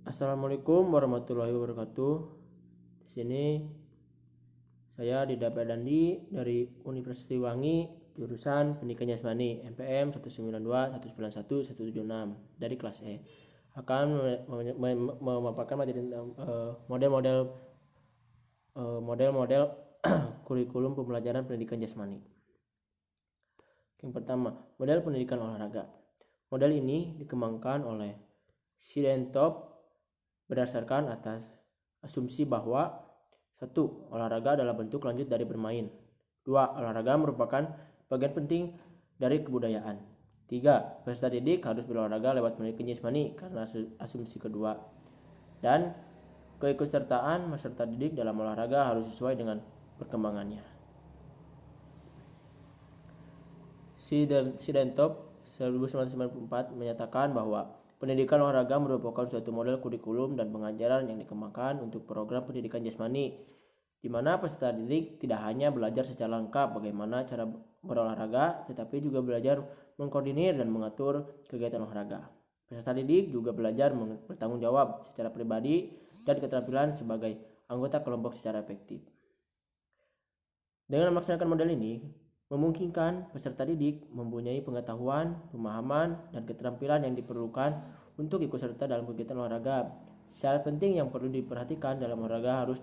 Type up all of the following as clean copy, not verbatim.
Assalamualaikum warahmatullahi wabarakatuh. Di sini saya Dida Dandi dari Universitas Wangi, jurusan Pendidikan Jasmani MPM 192 191 176 dari kelas E. Akan memaparkan materi tentang model-model kurikulum pembelajaran pendidikan jasmani. Yang pertama, model pendidikan olahraga. Model ini dikembangkan oleh Sidentop berdasarkan atas asumsi bahwa 1. Olahraga adalah bentuk lanjut dari bermain. 2. Olahraga merupakan bagian penting dari kebudayaan. 3. Peserta didik harus berolahraga lewat pendidikan jasmani karena asumsi kedua. Dan keikutsertaan peserta didik dalam olahraga harus sesuai dengan perkembangannya. Sidentop 1994 menyatakan bahwa pendidikan olahraga merupakan suatu model kurikulum dan pengajaran yang dikembangkan untuk program pendidikan jasmani, di mana peserta didik tidak hanya belajar secara lengkap bagaimana cara berolahraga, tetapi juga belajar mengkoordinir dan mengatur kegiatan olahraga. Peserta didik juga belajar bertanggung jawab secara pribadi dan keterampilan sebagai anggota kelompok secara efektif. Dengan melaksanakan model ini, memungkinkan peserta didik mempunyai pengetahuan, pemahaman, dan keterampilan yang diperlukan untuk ikut serta dalam kegiatan olahraga. Syarat penting yang perlu diperhatikan dalam olahraga harus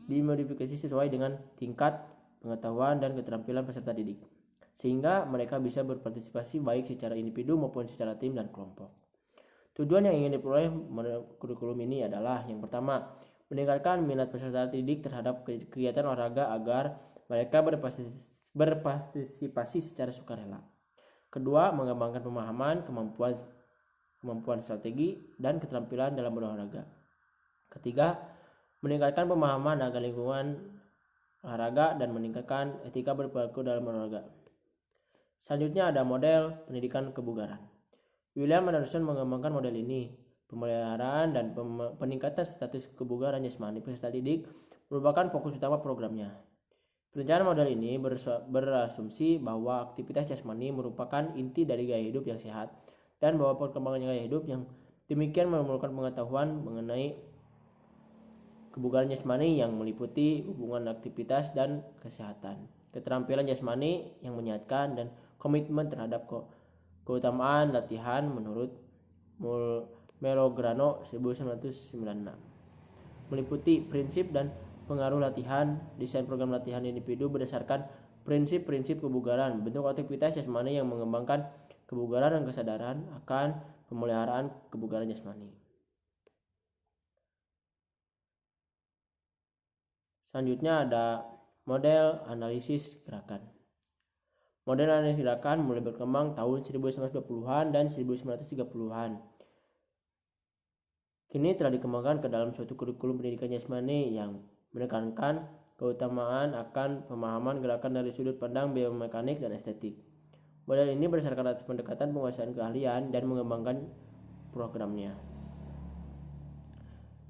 dimodifikasi sesuai dengan tingkat pengetahuan dan keterampilan peserta didik, sehingga mereka bisa berpartisipasi baik secara individu maupun secara tim dan kelompok. Tujuan yang ingin diperoleh kurikulum ini adalah yang pertama, meningkatkan minat peserta didik terhadap kegiatan olahraga agar mereka berpartisipasi secara sukarela. Kedua, mengembangkan pemahaman, kemampuan strategi, dan keterampilan dalam berolahraga. Ketiga, meningkatkan pemahaman agar lingkungan olahraga dan meningkatkan etika berperilaku dalam olahraga. Selanjutnya ada model pendidikan kebugaran. William Anderson mengembangkan model ini. Pemeliharaan dan peningkatan status kebugaran jasmani peserta didik merupakan fokus utama programnya. Perencanaan model ini berasumsi bahwa aktivitas jasmani merupakan inti dari gaya hidup yang sehat dan bahwa perkembangan gaya hidup yang demikian memerlukan pengetahuan mengenai kebugaran jasmani yang meliputi hubungan aktivitas dan kesehatan, keterampilan jasmani yang menyehatkan, dan komitmen terhadap keutamaan latihan menurut Melograno 1996. Meliputi prinsip dan pengaruh latihan, desain program latihan individu berdasarkan prinsip-prinsip kebugaran, bentuk aktivitas jasmani yang mengembangkan kebugaran dan kesadaran akan pemeliharaan kebugaran jasmani. Selanjutnya ada model analisis gerakan. Model analisis gerakan mulai berkembang tahun 1920-an dan 1930-an. Kini telah dikembangkan ke dalam suatu kurikulum pendidikan jasmani yang menekankan keutamaan akan pemahaman gerakan dari sudut pandang biomekanik dan estetik. Model ini berdasarkan atas pendekatan penguasaan keahlian dan mengembangkan programnya.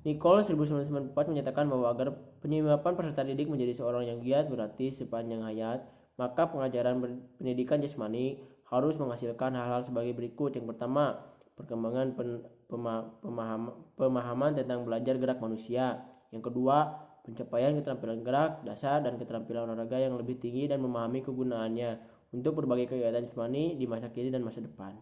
Nicole 1994 menyatakan bahwa agar penyebabkan peserta didik menjadi seorang yang giat berlatih sepanjang hayat, maka pengajaran pendidikan jasmani harus menghasilkan hal-hal sebagai berikut. Yang pertama, perkembangan pemahaman tentang belajar gerak manusia. Yang kedua, pencapaian keterampilan gerak dasar dan keterampilan olahraga yang lebih tinggi dan memahami kegunaannya untuk berbagai kegiatan jasmani di masa kini dan masa depan.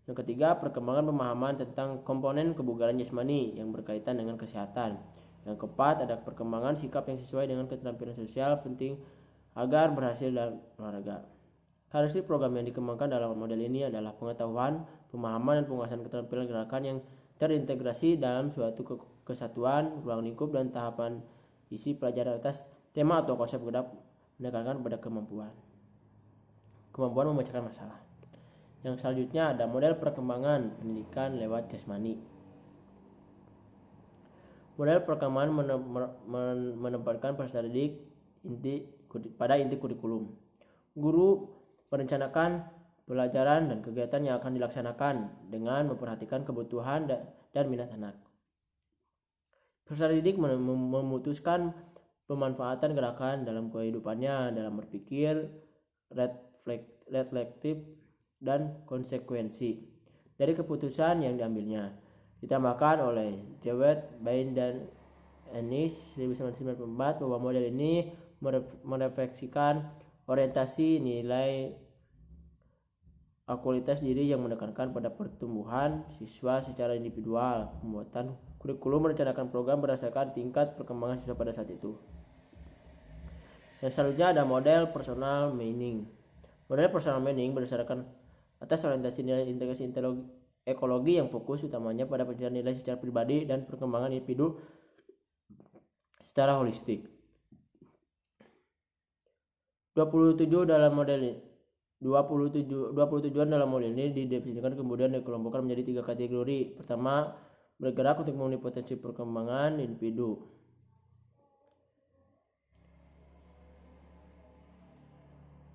Yang ketiga, perkembangan pemahaman tentang komponen kebugaran jasmani yang berkaitan dengan kesehatan. Yang keempat, ada perkembangan sikap yang sesuai dengan keterampilan sosial penting agar berhasil dalam olahraga. Karakteristik program yang dikembangkan dalam model ini adalah pengetahuan, pemahaman, dan penguasaan keterampilan gerakan yang terintegrasi dalam suatu kesatuan, ruang lingkup, dan tahapan isi pelajaran atas tema atau konsep gerak menekankan pada kemampuan memecahkan masalah. Yang selanjutnya ada model perkembangan pendidikan lewat jasmani. Model perkembangan menempatkan peserta didik pada inti kurikulum. Guru merencanakan pelajaran dan kegiatan yang akan dilaksanakan dengan memperhatikan kebutuhan dan minat anak. Peserta didik memutuskan pemanfaatan gerakan dalam kehidupannya dalam berpikir, reflektif, dan konsekuensi. dari keputusan yang diambilnya. Ditambahkan oleh Jewett, Bain, dan Ennis 1994 bahwa model ini merefleksikan orientasi nilai kualitas diri yang menekankan pada pertumbuhan siswa secara individual. Pembuatan kurikulum merencanakan program berdasarkan tingkat perkembangan siswa pada saat itu. Dan selanjutnya ada model personal meaning. Model personal meaning berdasarkan atas orientasi nilai integrasi ekologi yang fokus utamanya pada pencarian nilai secara pribadi dan perkembangan individu secara holistik. 27 dalam model 27-an dalam model ini didefinisikan kemudian dikelompokkan menjadi 3 kategori. Pertama, bergerak untuk memenuhi potensi perkembangan individu.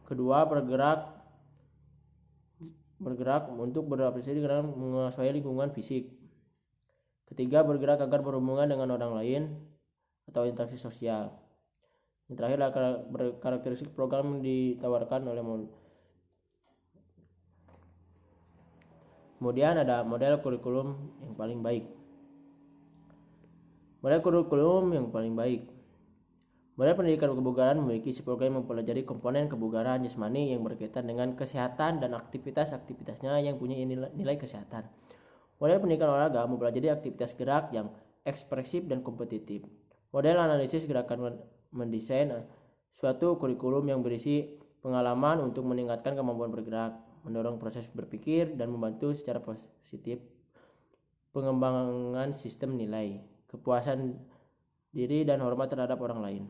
Kedua, bergerak untuk beradaptasi dengan menguasai lingkungan fisik. Ketiga, bergerak agar berhubungan dengan orang lain atau interaksi sosial. Yang terakhir adalah karakteristik program yang ditawarkan oleh Kemudian ada model kurikulum yang paling baik. Model kurikulum yang paling baik. Model pendidikan kebugaran memiliki program yang mempelajari komponen kebugaran jasmani yang berkaitan dengan kesehatan dan aktivitas-aktivitasnya yang punya nilai kesehatan. Model pendidikan olahraga mempelajari aktivitas gerak yang ekspresif dan kompetitif. Model analisis gerakan mendesain suatu kurikulum yang berisi pengalaman untuk meningkatkan kemampuan bergerak, mendorong proses berpikir, dan membantu secara positif pengembangan sistem nilai, kepuasan diri, dan hormat terhadap orang lain.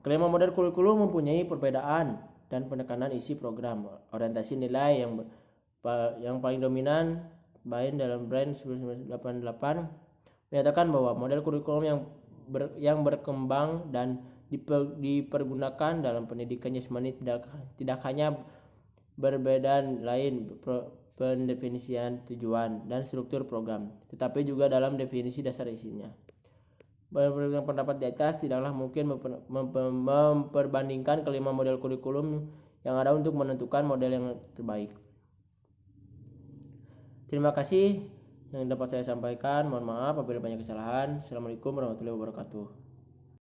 Kelima model kurikulum mempunyai perbedaan dan penekanan isi program. Orientasi nilai yang paling dominan Bain dalam Brand 1988 menyatakan bahwa model kurikulum yang berkembang dan dipergunakan dalam pendidikan jasmani tidak hanya berbeda lain pendefinisian tujuan dan struktur program, tetapi juga dalam definisi dasar isinya. Berdasarkan pendapat di atas, tidaklah mungkin memperbandingkan kelima model kurikulum yang ada untuk menentukan model yang terbaik. Terima kasih yang dapat saya sampaikan. Mohon maaf apabila banyak kesalahan. Assalamualaikum warahmatullahi wabarakatuh.